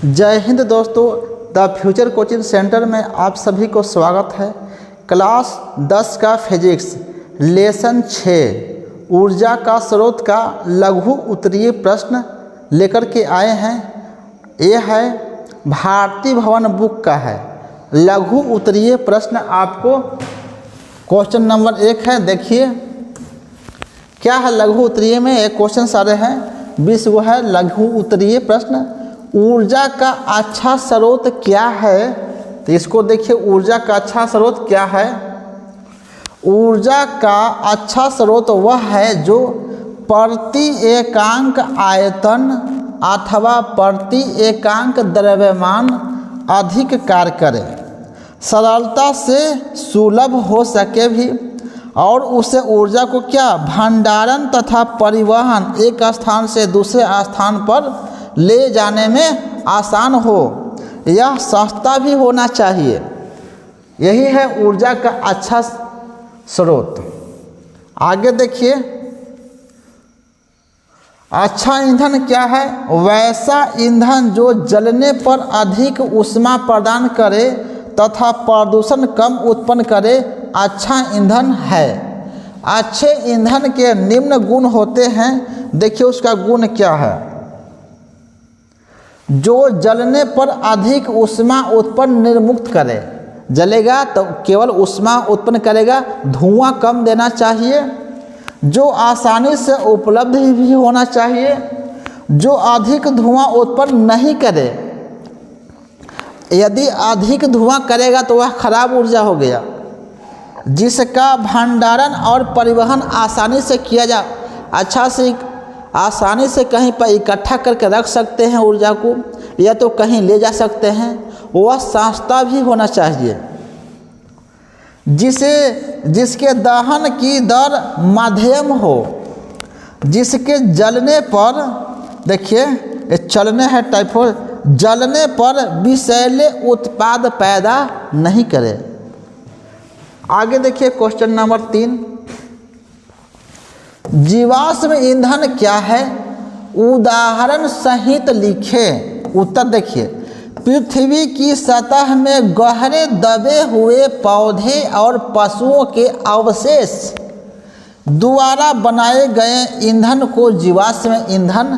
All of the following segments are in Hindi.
जय हिंद दोस्तों, द फ्यूचर कोचिंग सेंटर में आप सभी को स्वागत है। क्लास 10 का फिजिक्स लेसन 6 ऊर्जा का स्रोत का लघु उत्तरीय प्रश्न लेकर के आए हैं। ये है भारती भवन बुक का है लघु उत्तरीय प्रश्न। आपको क्वेश्चन नंबर 1 है, देखिए क्या है लघु उत्तरीय में। एक क्वेश्चन सारे हैं 20 वो है लघु उत्तरीय प्रश्न। ऊर्जा का अच्छा स्रोत क्या है, तो इसको देखिए ऊर्जा का अच्छा स्रोत क्या है। ऊर्जा का अच्छा स्रोत वह है जो प्रति एकांक आयतन अथवा प्रति एकांक द्रव्यमान अधिक कार्य करे, सरलता से सुलभ हो सके भी, और उसे ऊर्जा को क्या भंडारण तथा परिवहन एक स्थान से दूसरे स्थान पर ले जाने में आसान हो। यह सस्ता भी होना चाहिए। यही है ऊर्जा का अच्छा स्रोत। आगे देखिए अच्छा ईंधन क्या है। वैसा ईंधन जो जलने पर अधिक ऊष्मा प्रदान करे तथा प्रदूषण कम उत्पन्न करे अच्छा ईंधन है। अच्छे ईंधन के निम्न गुण होते हैं। देखिए उसका गुण क्या है। जो जलने पर अधिक ऊष्मा उत्पन्न निर्मुक्त करे, जलेगा तो केवल ऊष्मा उत्पन्न करेगा, धुआं कम देना चाहिए। जो आसानी से उपलब्ध भी होना चाहिए। जो अधिक धुआं उत्पन्न नहीं करे, यदि अधिक धुआं करेगा तो वह खराब ऊर्जा हो गया। जिसका भंडारण और परिवहन आसानी से किया जा, अच्छा से आसानी से कहीं पर इकट्ठा करके रख सकते हैं ऊर्जा को, या तो कहीं ले जा सकते हैं, वह सस्ता भी होना चाहिए। जिसके दहन की दर मध्यम हो, जिसके जलने पर, देखिए ये चलने है टाइफो, जलने पर विषैले उत्पाद पैदा नहीं करे। आगे देखिए क्वेश्चन नंबर 3, जीवाश्म ईंधन क्या है, उदाहरण सहित लिखे। उत्तर देखिए पृथ्वी की सतह में गहरे दबे हुए पौधे और पशुओं के अवशेष द्वारा बनाए गए ईंधन को जीवाश्म ईंधन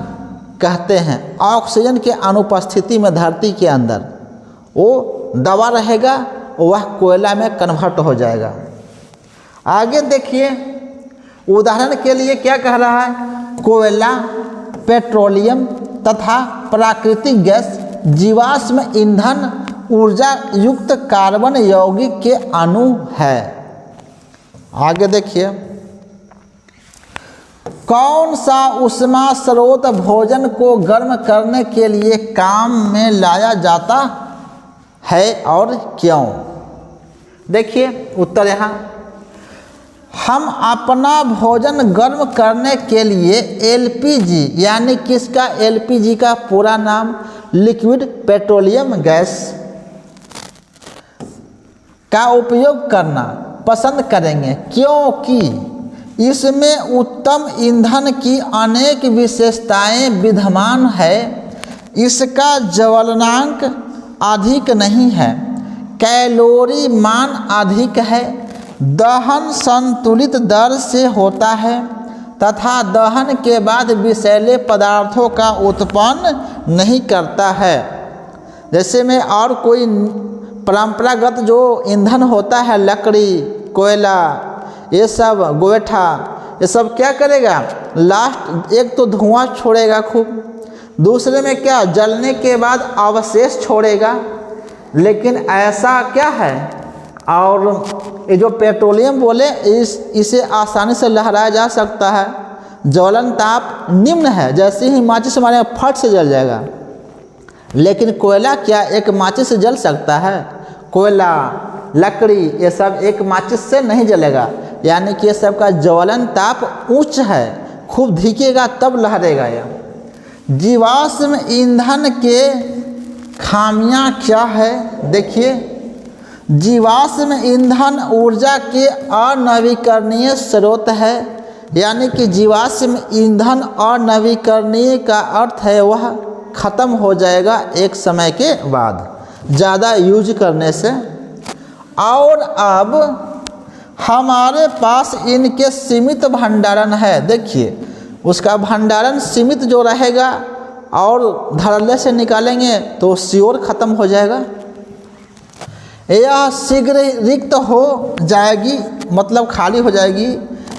कहते हैं। ऑक्सीजन के अनुपस्थिति में धरती के अंदर वो दबा रहेगा, वह कोयला में कन्वर्ट हो जाएगा। आगे देखिए उदाहरण के लिए क्या कह रहा है। कोयला, पेट्रोलियम तथा प्राकृतिक गैस जीवाश्म ईंधन ऊर्जा युक्त कार्बन यौगिक के अणु है। आगे देखिए कौन सा ऊष्मा स्रोत भोजन को गर्म करने के लिए काम में लाया जाता है और क्यों। देखिए उत्तर यहाँ, हम अपना भोजन गर्म करने के लिए एलपीजी यानी किसका, एलपीजी का पूरा नाम लिक्विड पेट्रोलियम गैस का उपयोग करना पसंद करेंगे, क्योंकि इसमें उत्तम ईंधन की अनेक विशेषताएं विद्यमान है। इसका ज्वलनांक अधिक नहीं है, कैलोरी मान अधिक है, दहन संतुलित दर से होता है तथा दहन के बाद विषैले पदार्थों का उत्पन्न नहीं करता है। जैसे में और कोई परंपरागत जो ईंधन होता है, लकड़ी, कोयला, ये सब गोईठा, ये सब क्या करेगा, लास्ट एक तो धुआं छोड़ेगा खूब, दूसरे में क्या जलने के बाद अवशेष छोड़ेगा। लेकिन ऐसा क्या है, और ये जो पेट्रोलियम बोले इसे आसानी से लहराया जा सकता है, ज्वलन ताप निम्न है, जैसे ही माचिस हमारे फट से जल जाएगा। लेकिन कोयला क्या एक माचिस से जल सकता है, कोयला, लकड़ी ये सब एक माचिस से नहीं जलेगा। यानी कि ये सब का ज्वलन ताप उच्च है, खूब धीकेगा तब लहरेगा यह। जीवाश्म ईंधन के खामियां क्या है। देखिए जीवाश्म ईंधन ऊर्जा के अनवीकरणीय स्रोत है। यानी कि जीवाश्म ईंधन अनवीकरणीय का अर्थ है वह ख़त्म हो जाएगा एक समय के बाद ज़्यादा यूज करने से। और अब हमारे पास इनके सीमित भंडारण है। देखिए उसका भंडारण सीमित जो रहेगा और धड़ल्ले से निकालेंगे तो श्योर ख़त्म हो जाएगा। यह शीघ्र रिक्त हो जाएगी, मतलब खाली हो जाएगी।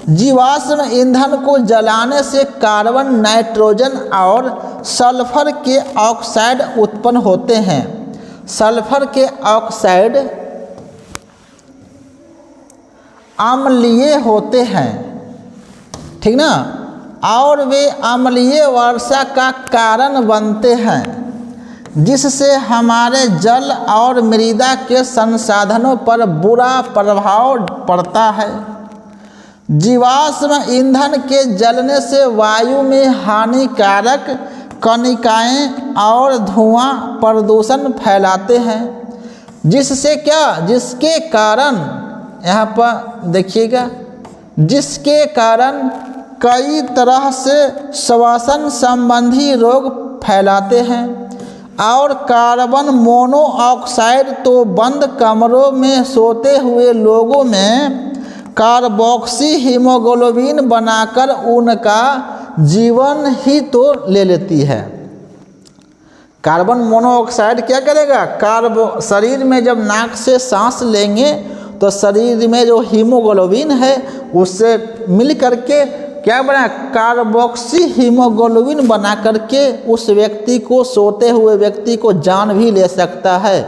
जीवाश्म ईंधन को जलाने से कार्बन, नाइट्रोजन और सल्फर के ऑक्साइड उत्पन्न होते हैं। सल्फर के ऑक्साइड अम्लीय होते हैं, ठीक ना, और वे अम्लीय वर्षा का कारण बनते हैं, जिससे हमारे जल और मृदा के संसाधनों पर बुरा प्रभाव पड़ता है। जीवाश्म ईंधन के जलने से वायु में हानिकारक कणिकाएं और धुआं प्रदूषण फैलाते हैं, जिससे क्या, जिसके कारण, यहाँ पर देखिएगा, जिसके कारण कई तरह से श्वसन संबंधी रोग फैलाते हैं। और कार्बन मोनोऑक्साइड तो बंद कमरों में सोते हुए लोगों में कार्बोक्सी हीमोग्लोबिन बनाकर उनका जीवन ही तो ले लेती है। कार्बन मोनोऑक्साइड क्या करेगा, शरीर में जब नाक से सांस लेंगे तो शरीर में जो हीमोग्लोबिन है उससे मिल करके क्या बना, कार्बोक्सी हीमोग्लोबिन बना करके उस व्यक्ति को, सोते हुए व्यक्ति को जान भी ले सकता है।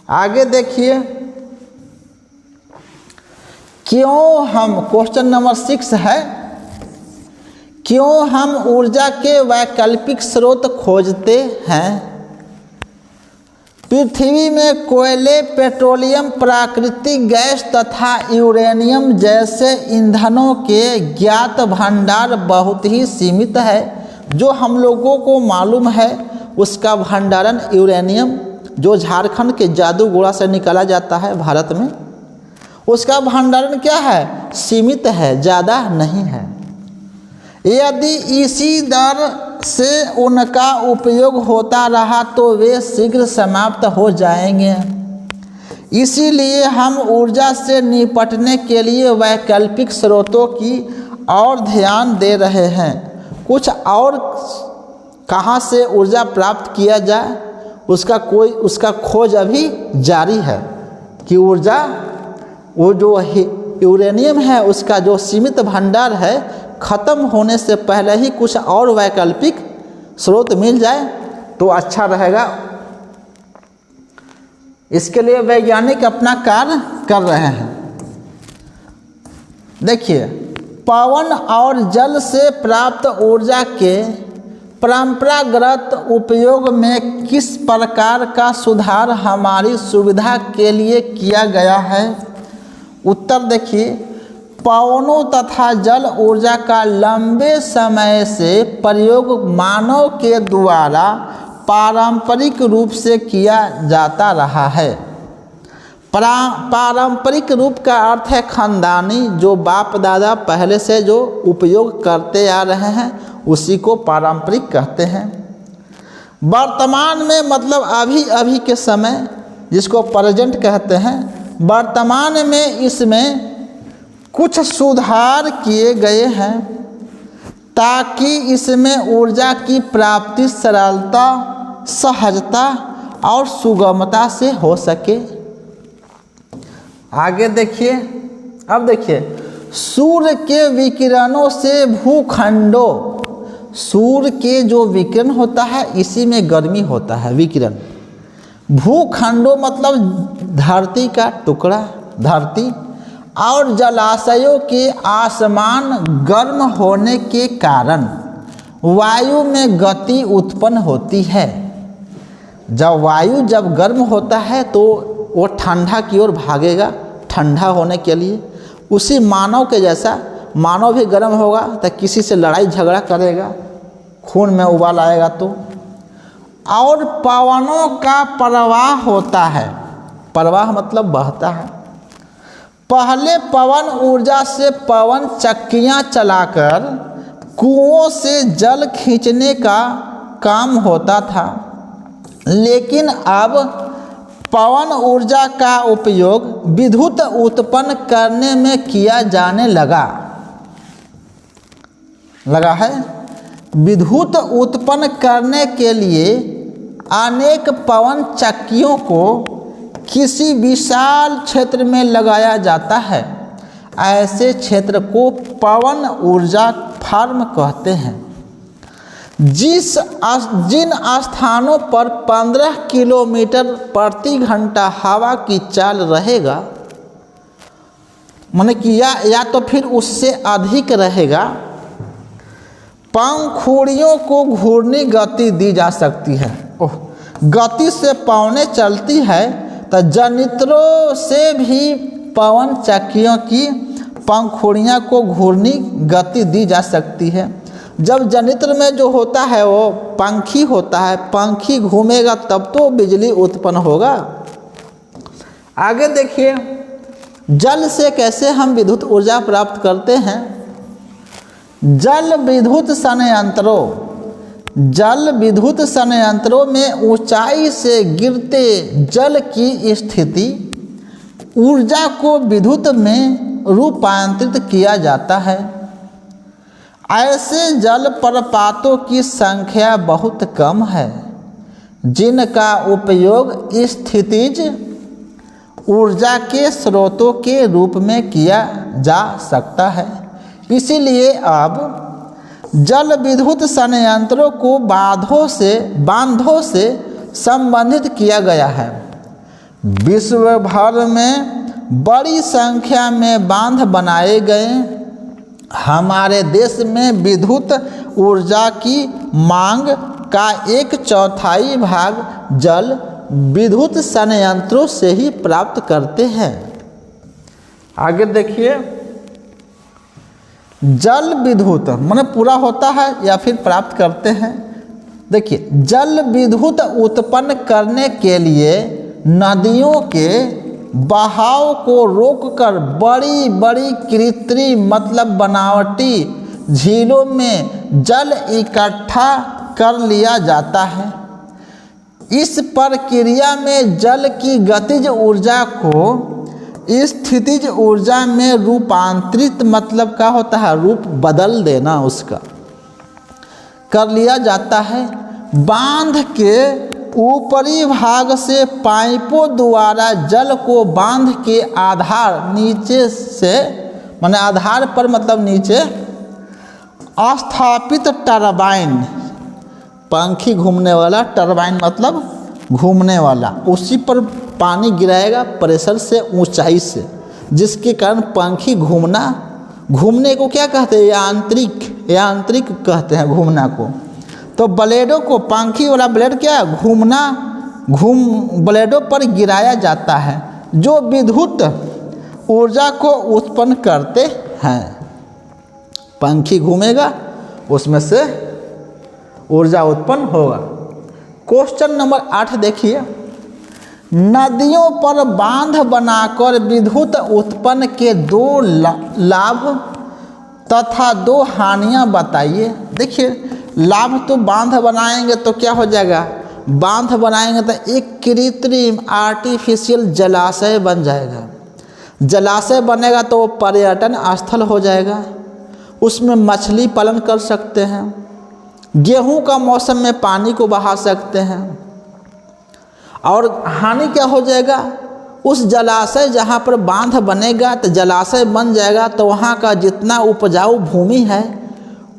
आगे देखिए, क्यों हम, क्वेश्चन नंबर 6 है, क्यों हम ऊर्जा के वैकल्पिक स्रोत खोजते हैं। पृथ्वी में कोयले, पेट्रोलियम, प्राकृतिक गैस तथा यूरेनियम जैसे ईंधनों के ज्ञात भंडार बहुत ही सीमित है। जो हम लोगों को मालूम है उसका भंडारण यूरेनियम, जो झारखंड के जादूगोड़ा से निकाला जाता है भारत में, उसका भंडारण क्या है, सीमित है, ज़्यादा नहीं है। यदि इसी दर से उनका उपयोग होता रहा तो वे शीघ्र समाप्त हो जाएंगे। इसीलिए हम ऊर्जा से निपटने के लिए वैकल्पिक स्रोतों की ओर ध्यान दे रहे हैं। कुछ और कहाँ से ऊर्जा प्राप्त किया जाए उसका खोज अभी जारी है कि ऊर्जा, वो जो यूरेनियम है उसका जो सीमित भंडार है, ख़त्म होने से पहले ही कुछ और वैकल्पिक स्रोत मिल जाए तो अच्छा रहेगा। इसके लिए वैज्ञानिक अपना कार्य कर रहे हैं। देखिए, पवन और जल से प्राप्त ऊर्जा के परंपरागत उपयोग में किस प्रकार का सुधार हमारी सुविधा के लिए किया गया है। उत्तर देखिए, पवनों तथा जल ऊर्जा का लंबे समय से प्रयोग मानव के द्वारा पारंपरिक रूप से किया जाता रहा है। पारंपरिक रूप का अर्थ है खानदानी, जो बाप दादा पहले से जो उपयोग करते आ रहे हैं उसी को पारंपरिक कहते हैं। वर्तमान में मतलब अभी अभी के समय, जिसको प्रेजेंट कहते हैं, वर्तमान में इसमें कुछ सुधार किए गए हैं ताकि इसमें ऊर्जा की प्राप्ति सरलता, सहजता और सुगमता से हो सके। आगे देखिए, अब देखिए, सूर्य के विकिरणों से भूखंडों, सूर्य के जो विकिरण होता है इसी में गर्मी होता है, विकिरण। भूखंडों मतलब धरती का टुकड़ा, धरती और जलाशयों के आसमान गर्म होने के कारण वायु में गति उत्पन्न होती है। जब वायु जब गर्म होता है तो वो ठंडा की ओर भागेगा, ठंडा होने के लिए। उसी मानव के जैसा, मानव भी गर्म होगा तो किसी से लड़ाई झगड़ा करेगा, खून में उबाल आएगा तो। और पवनों का प्रवाह होता है, प्रवाह मतलब बहता है। पहले पवन ऊर्जा से पवन चक्कियाँ चलाकर कुओं से जल खींचने का काम होता था, लेकिन अब पवन ऊर्जा का उपयोग विद्युत उत्पन्न करने में किया जाने लगा है। विद्युत उत्पन्न करने के लिए अनेक पवन चक्कियों को किसी विशाल क्षेत्र में लगाया जाता है। ऐसे क्षेत्र को पवन ऊर्जा फार्म कहते हैं। जिन स्थानों पर 15 किलोमीटर प्रति घंटा हवा की चाल रहेगा, माने कि या तो फिर उससे अधिक रहेगा, पंखुड़ियों को घूर्णी गति दी जा सकती है। गति से पवनें चलती है तो जनित्रों से भी पवन चक्कियों की पंखुड़ियाँ को घूर्णी गति दी जा सकती है। जब जनित्र में जो होता है वो पंखी होता है, पंखी घूमेगा तब तो बिजली उत्पन्न होगा। आगे देखिए, जल से कैसे हम विद्युत ऊर्जा प्राप्त करते हैं। जल विद्युत संयंत्रों में ऊंचाई से गिरते जल की स्थिति ऊर्जा को विद्युत में रूपांतरित किया जाता है। ऐसे जल प्रपातों की संख्या बहुत कम है जिनका उपयोग स्थितिज ऊर्जा के स्रोतों के रूप में किया जा सकता है। इसीलिए अब जल विद्युत संयंत्रों को बांधों से संबंधित किया गया है। विश्व भर में बड़ी संख्या में बांध बनाए गए। हमारे देश में विद्युत ऊर्जा की मांग का 1/4 भाग जल विद्युत संयंत्रों से ही प्राप्त करते हैं। आगे देखिए, जल विद्युत माने पूरा होता है या फिर प्राप्त करते हैं। देखिए, जल विद्युत उत्पन्न करने के लिए नदियों के बहाव को रोककर बड़ी बड़ी कृत्रिम मतलब बनावटी झीलों में जल इकट्ठा कर लिया जाता है। इस प्रक्रिया में जल की गतिज ऊर्जा को स्थितिज ऊर्जा में रूपांतरित मतलब क्या होता है, रूप बदल देना उसका कर लिया जाता है। बांध के ऊपरी भाग से पाइपों द्वारा जल को बांध के आधार नीचे से माने आधार पर मतलब नीचे स्थापित टरबाइन, पंखी घूमने वाला टरबाइन मतलब घूमने वाला, उसी पर पानी गिराएगा प्रेशर से ऊंचाई से, जिसके कारण पंखी घूमने को क्या कहते हैं, यांत्रिक कहते हैं घूमना को। तो ब्लेडों को पंखी वाला ब्लेड क्या है, ब्लेडों पर गिराया जाता है जो विद्युत ऊर्जा को उत्पन्न करते हैं। पंखी घूमेगा उसमें से ऊर्जा उत्पन्न होगा। क्वेश्चन नंबर 8 देखिए, नदियों पर बांध बनाकर विद्युत उत्पन्न के 2 लाभ तथा 2 हानियां बताइए। देखिए, लाभ तो बांध बनाएंगे तो क्या हो जाएगा, बांध बनाएंगे तो एक कृत्रिम आर्टिफिशियल जलाशय बन जाएगा। जलाशय बनेगा तो वो पर्यटन स्थल हो जाएगा, उसमें मछली पालन कर सकते हैं, गेहूं का मौसम में पानी को बहा सकते हैं। और हानि क्या हो जाएगा, उस जलाशय जहाँ पर बांध बनेगा तो जलाशय बन जाएगा तो वहाँ का जितना उपजाऊ भूमि है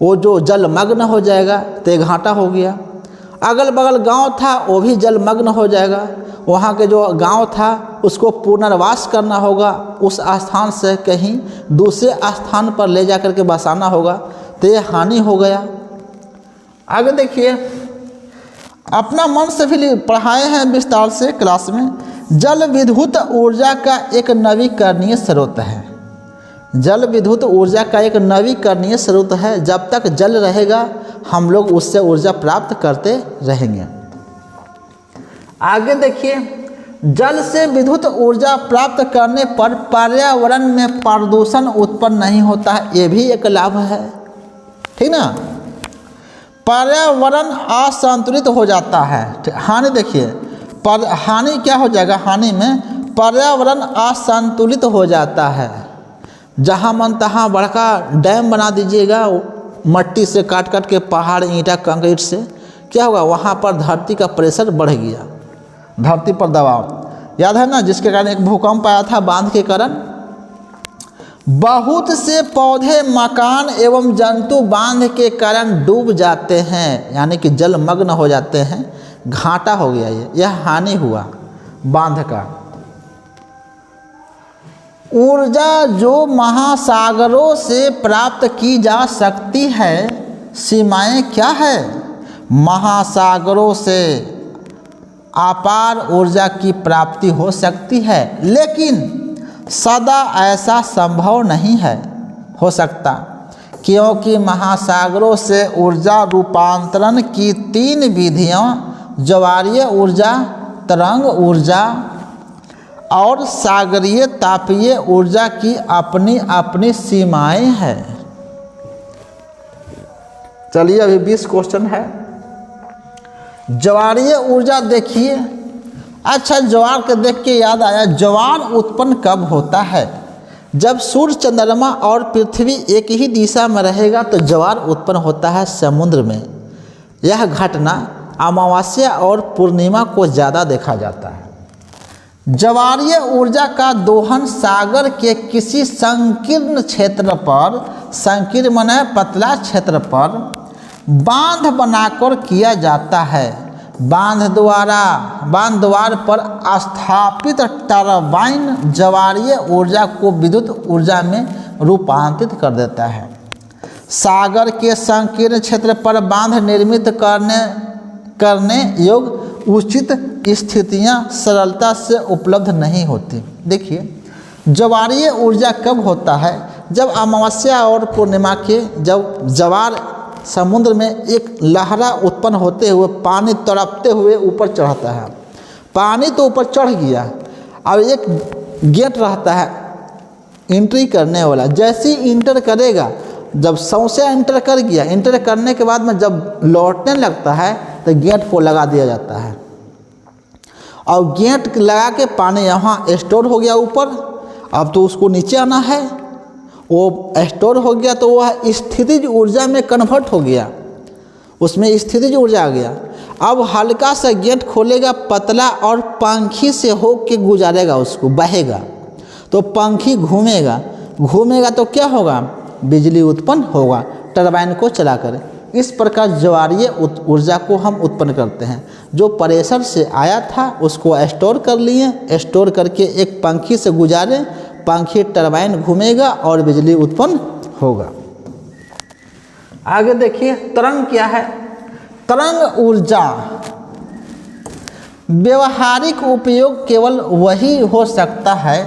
वो जो जलमग्न हो जाएगा तो घाटा हो गया। अगल बगल गांव था वो भी जलमग्न हो जाएगा, वहाँ के जो गांव था उसको पुनर्वास करना होगा, उस स्थान से कहीं दूसरे स्थान पर ले जाकर के बसाना होगा, तो ये हानि हो गया। आगे देखिए, अपना मन से भी पढ़ाए हैं विस्तार से क्लास में। जल विद्युत ऊर्जा का एक नवीकरणीय स्रोत है। जल विद्युत ऊर्जा का एक नवीकरणीय स्रोत है। जब तक जल रहेगा हम लोग उससे ऊर्जा प्राप्त करते रहेंगे। आगे देखिए, जल से विद्युत ऊर्जा प्राप्त करने पर पर्यावरण में प्रदूषण उत्पन्न नहीं होता है, ये भी एक लाभ है, ठीक ना। पर्यावरण असंतुलित हो जाता है। हानि देखिए, पर हानि क्या हो जाएगा, हानि में पर्यावरण असंतुलित हो जाता है। जहाँ मन तहाँ बड़का डैम बना दीजिएगा मट्टी से काट काट के, पहाड़ ईंटा कंक्रीट से, क्या होगा, वहाँ पर धरती का प्रेशर बढ़ गया, धरती पर दबाव। याद है ना, जिसके कारण एक भूकंप आया था बांध के कारण। बहुत से पौधे, मकान एवं जंतु बांध के कारण डूब जाते हैं, यानी कि जलमग्न हो जाते हैं। घाटा हो गया, यह हानि हुआ बांध का। ऊर्जा जो महासागरों से प्राप्त की जा सकती है, सीमाएं क्या है? महासागरों से अपार ऊर्जा की प्राप्ति हो सकती है, लेकिन सदा ऐसा संभव नहीं है हो सकता, क्योंकि महासागरों से ऊर्जा रूपांतरण की 3 विधियां, ज्वारीय ऊर्जा, तरंग ऊर्जा और सागरीय तापीय ऊर्जा की अपनी अपनी सीमाएं हैं। चलिए अभी 20 क्वेश्चन है। ज्वारीय ऊर्जा देखिए। अच्छा, ज्वार के देख के याद आया, ज्वार उत्पन्न कब होता है? जब सूर्य, चंद्रमा और पृथ्वी एक ही दिशा में रहेगा तो ज्वार उत्पन्न होता है समुद्र में। यह घटना अमावस्या और पूर्णिमा को ज़्यादा देखा जाता है। ज्वारीय ऊर्जा का दोहन सागर के किसी संकीर्ण क्षेत्र पर, संकीर्ण माने पतला क्षेत्र पर बांध बनाकर किया जाता है। बांध द्वार पर स्थापित टरबाइन ज्वारीय ऊर्जा को विद्युत ऊर्जा में रूपांतरित कर देता है। सागर के संकीर्ण क्षेत्र पर बांध निर्मित करने योग्य उचित स्थितियां सरलता से उपलब्ध नहीं होती। देखिए, ज्वारीय ऊर्जा कब होता है? जब अमावस्या और पूर्णिमा के, जब ज्वार समुद्र में एक लहरा उत्पन्न होते हुए पानी तड़पते हुए ऊपर चढ़ता है। पानी तो ऊपर चढ़ गया, अब एक गेट रहता है एंट्री करने वाला। जैसे ही इंटर करेगा, जब सौंसे इंटर कर गया, इंटर करने के बाद में जब लौटने लगता है तो गेट को लगा दिया जाता है। और गेट लगा के पानी यहाँ स्टोर हो गया ऊपर, अब तो उसको नीचे आना है। वो स्टोर हो गया तो वह स्थितिज ऊर्जा में कन्वर्ट हो गया, उसमें स्थितिज ऊर्जा आ गया। अब हल्का सा गेट खोलेगा, पतला और पंखी से हो के गुजारेगा, उसको बहेगा तो पंखी घूमेगा तो क्या होगा, बिजली उत्पन्न होगा टरबाइन को चलाकर। इस प्रकार ज्वारीय ऊर्जा को हम उत्पन्न करते हैं। जो प्रेशर से आया था उसको स्टोर कर लिए, स्टोर करके एक पंखी से गुजारे, पंखी टरबाइन घूमेगा और बिजली उत्पन्न होगा। आगे देखिए, तरंग क्या है? तरंग ऊर्जा व्यवहारिक उपयोग केवल वही हो सकता है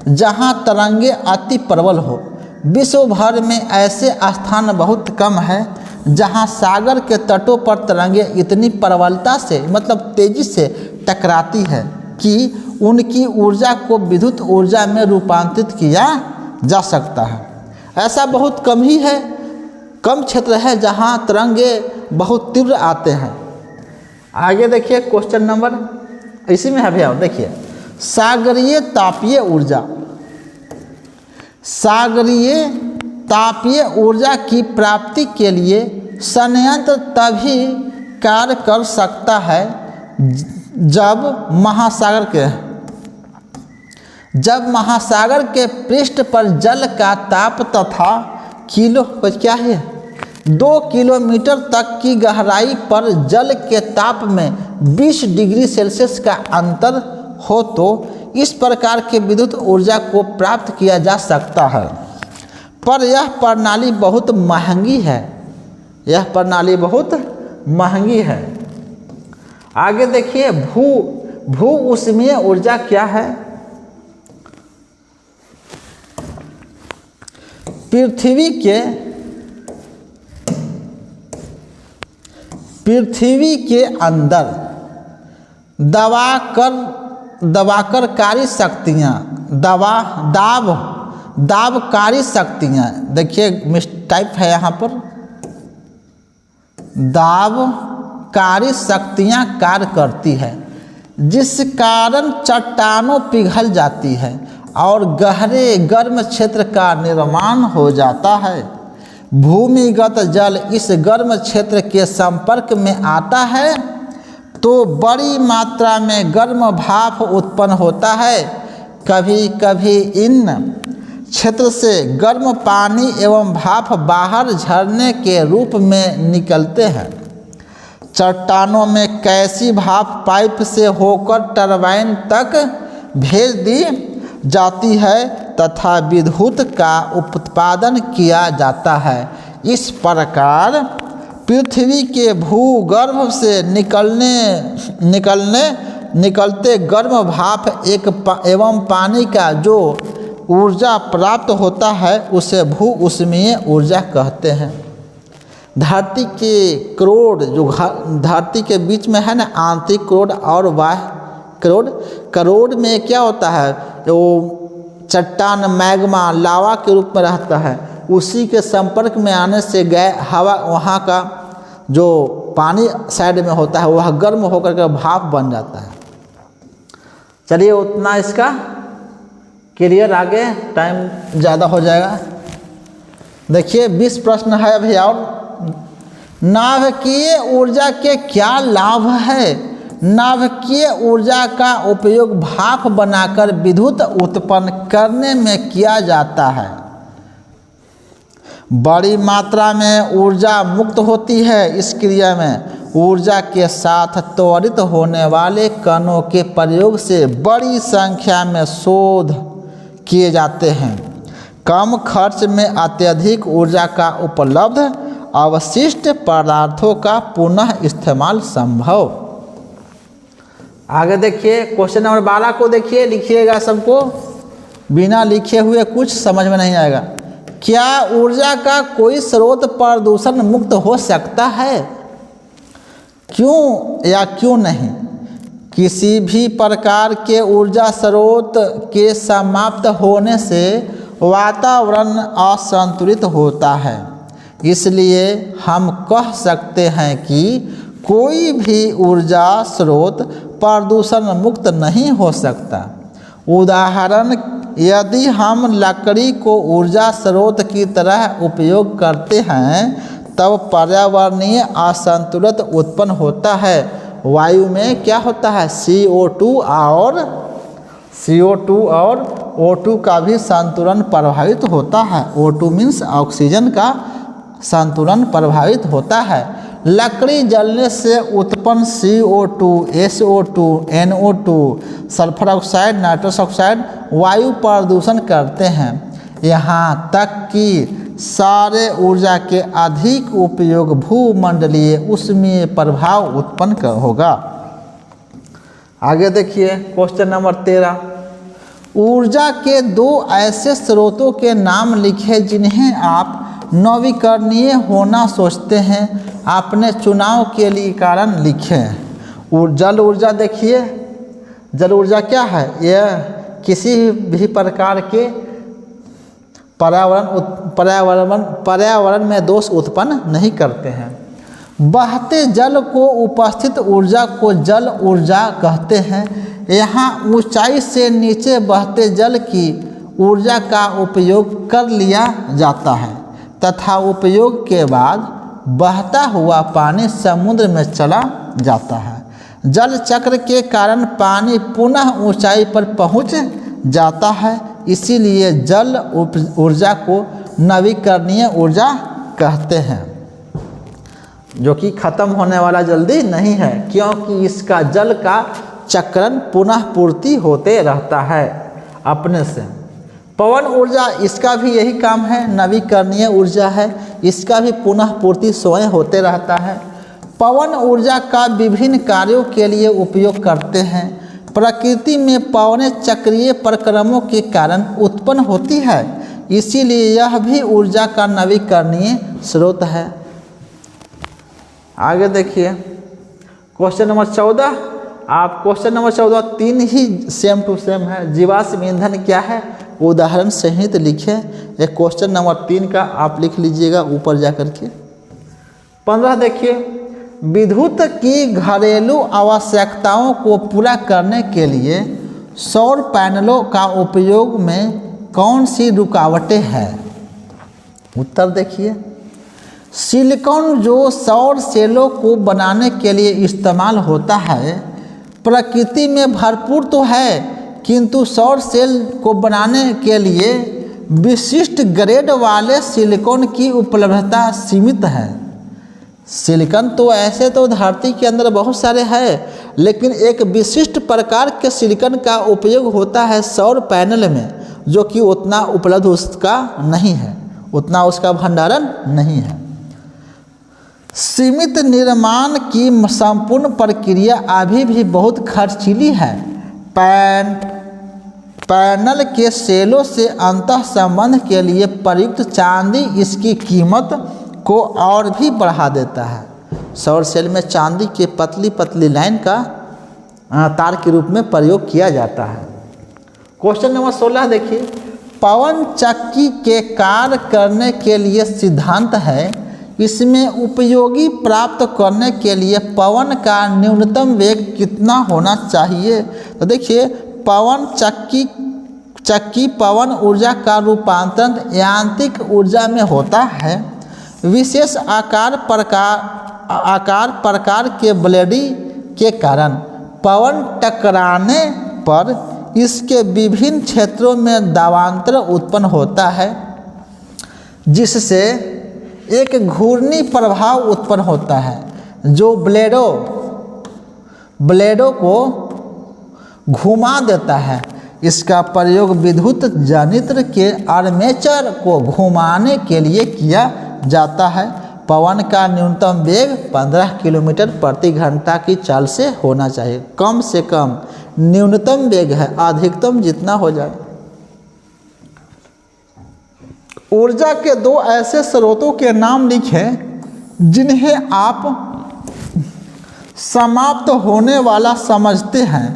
जहां तरंगे अति प्रबल हो। विश्व भर में ऐसे स्थान बहुत कम है जहां सागर के तटों पर तरंगे इतनी प्रबलता से, मतलब तेजी से टकराती है कि उनकी ऊर्जा को विद्युत ऊर्जा में रूपांतरित किया जा सकता है। ऐसा बहुत कम ही है, कम क्षेत्र है जहां तरंगे बहुत तीव्र आते हैं। आगे देखिए क्वेश्चन नंबर, इसी में है भैया, देखिए सागरीय तापीय ऊर्जा। सागरीय तापीय ऊर्जा की प्राप्ति के लिए संयंत्र तभी कार्य कर सकता है जब महासागर के पृष्ठ पर जल का ताप तथा 2 किलोमीटर तक की गहराई पर जल के ताप में 20 डिग्री सेल्सियस का अंतर हो, तो इस प्रकार के विद्युत ऊर्जा को प्राप्त किया जा सकता है। पर यह प्रणाली बहुत महंगी है, यह प्रणाली बहुत महंगी है। आगे देखिए, भू ऊष्मीय ऊर्जा क्या है? पृथ्वी के अंदर दबाकर कारी शक्तियाँ, दाबकारी शक्तियाँ, देखिए मिस टाइप है यहाँ पर, दाबकारी शक्तियाँ कार्य करती है, जिस कारण चट्टानों पिघल जाती है और गहरे गर्म क्षेत्र का निर्माण हो जाता है। भूमिगत जल इस गर्म क्षेत्र के संपर्क में आता है तो बड़ी मात्रा में गर्म भाप उत्पन्न होता है। कभी कभी इन क्षेत्र से गर्म पानी एवं भाप बाहर झरने के रूप में निकलते हैं। चट्टानों में कैसी भाप पाइप से होकर टरबाइन तक भेज दी जाती है तथा विद्युत का उत्पादन किया जाता है। इस प्रकार पृथ्वी के भूगर्भ से निकलते गर्म भाप एवं पानी का जो ऊर्जा प्राप्त होता है उसे भू ऊष्मीय ऊर्जा कहते हैं। धरती के करोड़ जो धरती के बीच में है ना, आंतरिक करोड़ और बाह्य करोड़। करोड़ में क्या होता है, वो चट्टान मैग्मा लावा के रूप में रहता है, उसी के संपर्क में आने से गए हवा वहाँ का जो पानी साइड में होता है वह गर्म होकर के भाप बन जाता है। चलिए उतना इसका क्लियर, आगे टाइम ज़्यादा हो जाएगा। देखिए 20 प्रश्न है अभी और। नाभिकीय ऊर्जा के क्या लाभ है? नाभिकीय ऊर्जा का उपयोग भाप बनाकर विद्युत उत्पन्न करने में किया जाता है। बड़ी मात्रा में ऊर्जा मुक्त होती है। इस क्रिया में ऊर्जा के साथ त्वरित होने वाले कणों के प्रयोग से बड़ी संख्या में शोध किए जाते हैं। कम खर्च में अत्यधिक ऊर्जा का उपलब्ध, अवशिष्ट पदार्थों का पुनः इस्तेमाल संभव। आगे देखिए क्वेश्चन नंबर 12 को देखिए, लिखिएगा सबको, बिना लिखे हुए कुछ समझ में नहीं आएगा। क्या ऊर्जा का कोई स्रोत प्रदूषण मुक्त हो सकता है? क्यों या क्यों नहीं? किसी भी प्रकार के ऊर्जा स्रोत के समाप्त होने से वातावरण असंतुलित होता है। इसलिए हम कह सकते हैं कि कोई भी ऊर्जा स्रोत प्रदूषण मुक्त नहीं हो सकता। उदाहरण, यदि हम लकड़ी को ऊर्जा स्रोत की तरह उपयोग करते हैं तब पर्यावरणीय असंतुलन उत्पन्न होता है। वायु में क्या होता है, CO2 और O2 का भी संतुलन प्रभावित होता है। O2 मीन्स ऑक्सीजन का संतुलन प्रभावित होता है। लकड़ी जलने से उत्पन्न CO2, SO2, NO2, sulphur oxide, nitrous oxide वायु प्रदूषण करते हैं। यहाँ तक कि सारे ऊर्जा के अधिक उपयोग भूमंडलीय ऊष्मीय प्रभाव उत्पन्न होगा। आगे देखिए क्वेश्चन नंबर 13। ऊर्जा के 2 ऐसे स्रोतों के नाम लिखे जिन्हें आप नवीकरणीय होना सोचते हैं। अपने चुनाव के लिए कारण लिखें। जल ऊर्जा देखिए, जल ऊर्जा क्या है? यह किसी भी प्रकार के पर्यावरण में दोष उत्पन्न नहीं करते हैं। बहते जल को उपस्थित ऊर्जा को जल ऊर्जा कहते हैं। यहाँ ऊंचाई से नीचे बहते जल की ऊर्जा का उपयोग कर लिया जाता है तथा उपयोग के बाद बहता हुआ पानी समुद्र में चला जाता है। जल चक्र के कारण पानी पुनः ऊंचाई पर पहुँच जाता है। इसीलिए जल ऊर्जा को नवीकरणीय ऊर्जा कहते हैं, जो कि खत्म होने वाला जल्दी नहीं है, क्योंकि इसका जल का चक्रण पुनः पूर्ति होते रहता है अपने से। पवन ऊर्जा, इसका भी यही काम है, नवीकरणीय ऊर्जा है, इसका भी पुनः पूर्ति स्वयं होते रहता है। पवन ऊर्जा का विभिन्न कार्यों के लिए उपयोग करते हैं। प्रकृति में पवनें चक्रीय परिक्रमों के कारण उत्पन्न होती है, इसीलिए यह भी ऊर्जा का नवीकरणीय स्रोत है। आगे देखिए क्वेश्चन नंबर 14। आप क्वेश्चन नंबर 14 3 ही सेम टू सेम है। जीवाश्म ईंधन क्या है? उदाहरण सहित लिखें। एक क्वेश्चन नंबर 3 का आप लिख लीजिएगा ऊपर जा कर के। 15 देखिए, विद्युत की घरेलू आवश्यकताओं को पूरा करने के लिए सौर पैनलों का उपयोग में कौन सी रुकावटें हैं? उत्तर देखिए, सिलिकॉन जो सौर सेलों को बनाने के लिए इस्तेमाल होता है प्रकृति में भरपूर तो है, किंतु सौर सेल को बनाने के लिए विशिष्ट ग्रेड वाले सिलिकॉन की उपलब्धता सीमित है। सिलिकॉन तो ऐसे तो धरती के अंदर बहुत सारे हैं, लेकिन एक विशिष्ट प्रकार के सिलिकॉन का उपयोग होता है सौर पैनल में, जो कि उतना उपलब्ध उसका नहीं है, उतना उसका भंडारण नहीं है। सीमित निर्माण की संपूर्ण प्रक्रिया अभी भी बहुत खर्चीली है। पैनल के सेलों से अंतः संबंध के लिए प्रयुक्त चांदी इसकी कीमत को और भी बढ़ा देता है। सौर सेल में चांदी के पतली पतली लाइन का तार के रूप में प्रयोग किया जाता है। क्वेश्चन नंबर 16 देखिए, पवन चक्की के कार्य करने के लिए सिद्धांत है, इसमें उपयोगी प्राप्त करने के लिए पवन का न्यूनतम वेग कितना होना चाहिए? तो देखिए, पवन चक्की पवन ऊर्जा का रूपांतरण यांत्रिक ऊर्जा में होता है। विशेष आकार प्रकार के ब्लेडी के कारण पवन टकराने पर इसके विभिन्न क्षेत्रों में दावांतर उत्पन्न होता है, जिससे एक घूर्णी प्रभाव उत्पन्न होता है जो ब्लेडों को घुमा देता है। इसका प्रयोग विद्युत जनित्र के आर्मेचर को घुमाने के लिए किया जाता है। पवन का न्यूनतम वेग 15 किलोमीटर प्रति घंटा की चाल से होना चाहिए। कम से कम न्यूनतम वेग है, अधिकतम जितना हो जाए। ऊर्जा के दो ऐसे स्रोतों के नाम लिखें जिन्हें आप समाप्त होने वाला समझते हैं।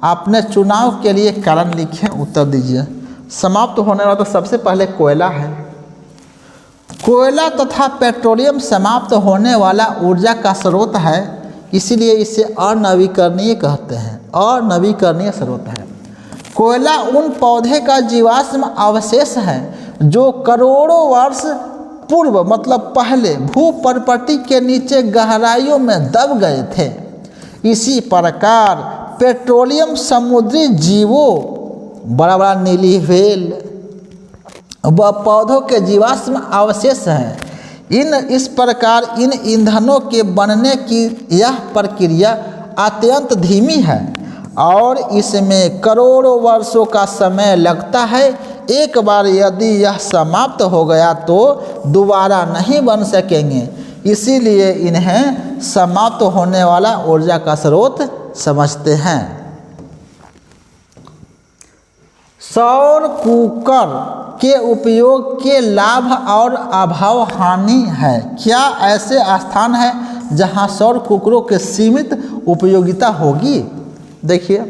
आपने चुनाव के लिए कारण लिखें, उत्तर दीजिए। समाप्त होने वाला तो सबसे पहले कोयला है। कोयला तथा पेट्रोलियम समाप्त होने वाला ऊर्जा का स्रोत है, इसीलिए इसे अनवीकरणीय कहते हैं। अनवीकरणीय स्रोत है। कोयला उन पौधे का जीवाश्म अवशेष है जो करोड़ों वर्ष पूर्व मतलब पहले भूपर्पटी के नीचे गहराइयों में दब गए थे। इसी प्रकार पेट्रोलियम समुद्री जीवों, बड़ा बड़ा नीली व्हेल, वह पौधों के जीवाश्म अवशेष हैं। इस प्रकार इन ईंधनों के बनने की यह प्रक्रिया अत्यंत धीमी है और इसमें करोड़ों वर्षों का समय लगता है। एक बार यदि यह समाप्त हो गया तो दोबारा नहीं बन सकेंगे, इसीलिए इन्हें समाप्त होने वाला ऊर्जा का स्रोत समझते हैं। सौर कुकर के उपयोग के लाभ और अभाव हानि है। क्या ऐसे स्थान है जहां सौर कुकरों के सीमित उपयोगिता होगी? देखिए,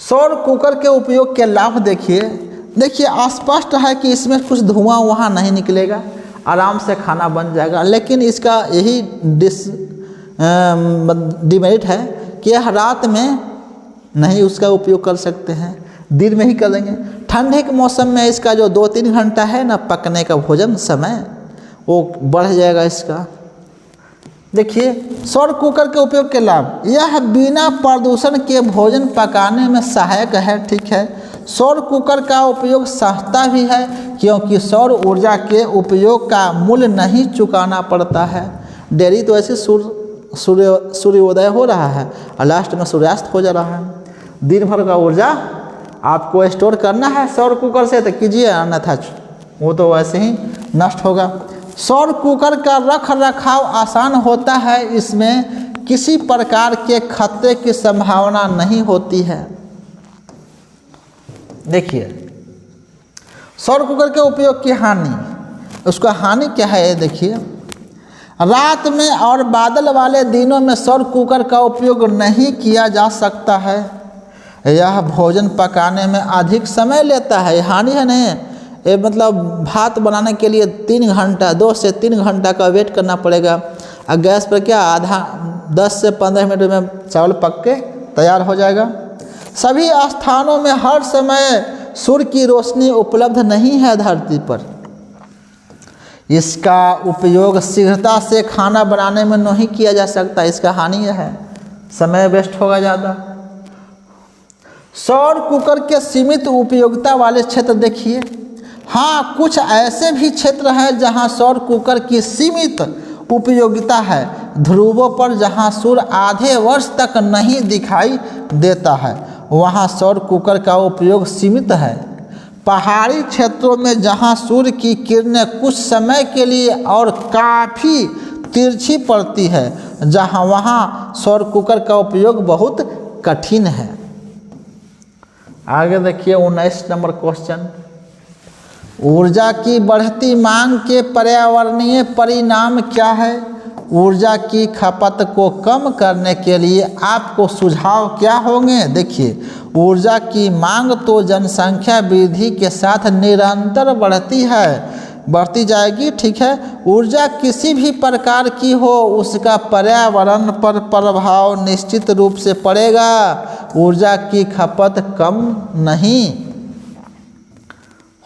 सौर कुकर के उपयोग के लाभ देखिए स्पष्ट है कि इसमें कुछ धुआं वहाँ नहीं निकलेगा, आराम से खाना बन जाएगा। लेकिन इसका यही डिमेरिट है कि रात में नहीं उसका उपयोग कर सकते हैं, दिन में ही करेंगे। ठंडे के मौसम में इसका जो 2-3 घंटा है ना पकने का भोजन समय, वो बढ़ जाएगा इसका। देखिए, सौर कुकर के उपयोग के लाभ, यह बिना प्रदूषण के भोजन पकाने में सहायक है। ठीक है, सौर कुकर का उपयोग सस्ता भी है क्योंकि सौर ऊर्जा के उपयोग का मूल्य नहीं चुकाना पड़ता है। डेली तो ऐसे सूर्योदय हो रहा है और लास्ट में सूर्यास्त हो जा रहा है। दिन भर का ऊर्जा आपको स्टोर करना है सौर कुकर से तो कीजिए, अन्यथा वो तो वैसे ही नष्ट होगा। सौर कुकर का रख रखाव आसान होता है, इसमें किसी प्रकार के खतरे की संभावना नहीं होती है। देखिए, सौर कुकर के उपयोग की हानि, उसका हानि क्या है? देखिए, रात में और बादल वाले दिनों में सौर कुकर का उपयोग नहीं किया जा सकता है। यह भोजन पकाने में अधिक समय लेता है, हानि है नहीं। मतलब भात बनाने के लिए 3 घंटा 2 से 3 घंटा का वेट करना पड़ेगा। और गैस पर क्या 10 से 15 मिनट में चावल पक के तैयार हो जाएगा। सभी स्थानों में हर समय सूर्य की रोशनी उपलब्ध नहीं है धरती पर। इसका उपयोग शीघ्रता से खाना बनाने में नहीं किया जा सकता। इसका हानि यह है, समय वेस्ट होगा ज़्यादा। सौर कुकर के सीमित उपयोगिता वाले क्षेत्र देखिए। हाँ, कुछ ऐसे भी क्षेत्र हैं जहां सौर कुकर की सीमित उपयोगिता है। ध्रुवों पर जहां सूर्य आधे वर्ष तक नहीं दिखाई देता है, वहां सौर कुकर का उपयोग सीमित है। पहाड़ी क्षेत्रों में जहां सूर्य की किरणें कुछ समय के लिए और काफ़ी तिरछी पड़ती है, वहां सौर कुकर का उपयोग बहुत कठिन है। आगे देखिए 19 नंबर क्वेश्चन। ऊर्जा की बढ़ती मांग के पर्यावरणीय परिणाम क्या है? ऊर्जा की खपत को कम करने के लिए आपको सुझाव क्या होंगे? देखिए, ऊर्जा की मांग तो जनसंख्या वृद्धि के साथ निरंतर बढ़ती जाएगी, ठीक है। ऊर्जा किसी भी प्रकार की हो, उसका पर्यावरण पर प्रभाव निश्चित रूप से पड़ेगा। ऊर्जा की खपत कम नहीं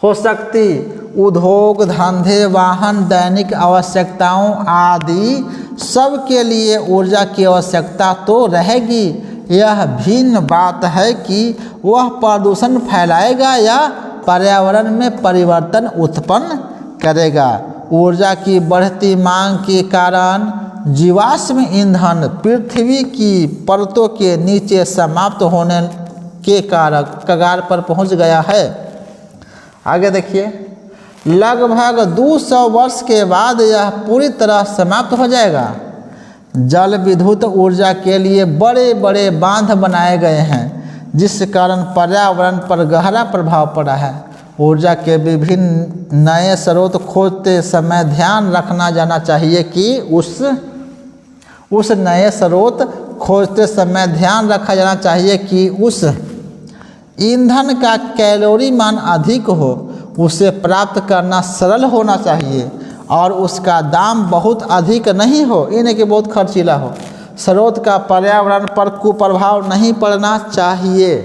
हो सकती। उद्योग, धंधे, वाहन, दैनिक आवश्यकताओं आदि सब के लिए ऊर्जा की आवश्यकता तो रहेगी। यह भिन्न बात है कि वह प्रदूषण फैलाएगा या पर्यावरण में परिवर्तन उत्पन्न करेगा। ऊर्जा की बढ़ती मांग के कारण जीवाश्म ईंधन पृथ्वी की परतों के नीचे समाप्त होने के कगार पर पहुंच गया है। आगे देखिए, लगभग 200 वर्ष के बाद यह पूरी तरह समाप्त हो जाएगा। जल विद्युत ऊर्जा के लिए बड़े बड़े बांध बनाए गए हैं, जिस कारण पर्यावरण पर गहरा प्रभाव पड़ा है। ऊर्जा के विभिन्न नए स्रोत खोजते समय ध्यान रखना जाना चाहिए कि उस नए स्रोत खोजते समय ध्यान रखा जाना चाहिए कि उस ईंधन का कैलोरी मान अधिक हो, उसे प्राप्त करना सरल होना चाहिए और उसका दाम बहुत अधिक नहीं हो, इन्हें कि बहुत खर्चीला हो। स्रोत का पर्यावरण पर कुप्रभाव नहीं पड़ना चाहिए।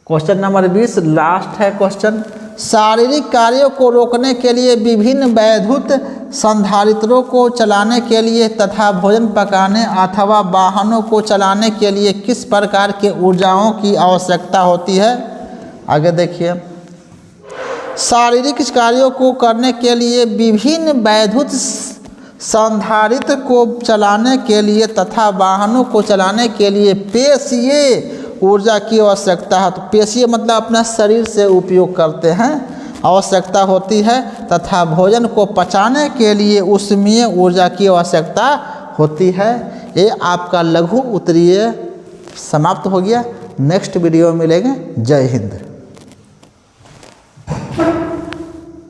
क्वेश्चन नंबर 20 लास्ट है क्वेश्चन। शारीरिक कार्यों को रोकने के लिए विभिन्न वैद्युत संधारित्रों को चलाने के लिए तथा भोजन पकाने अथवा वाहनों को चलाने के लिए किस प्रकार के ऊर्जाओं की आवश्यकता होती है? आगे देखिए, शारीरिक कार्यों को करने के लिए विभिन्न वैद्युत संधारित्र को चलाने के लिए तथा वाहनों को चलाने के लिए पेशीय ऊर्जा की आवश्यकता है। तो पेशीय मतलब अपना शरीर से उपयोग करते हैं, आवश्यकता होती है तथा भोजन को पचाने के लिए ऊष्मीय ऊर्जा की आवश्यकता होती है। ये आपका लघु उत्तरीय समाप्त हो गया। नेक्स्ट वीडियो में मिलेंगे। जय हिंद।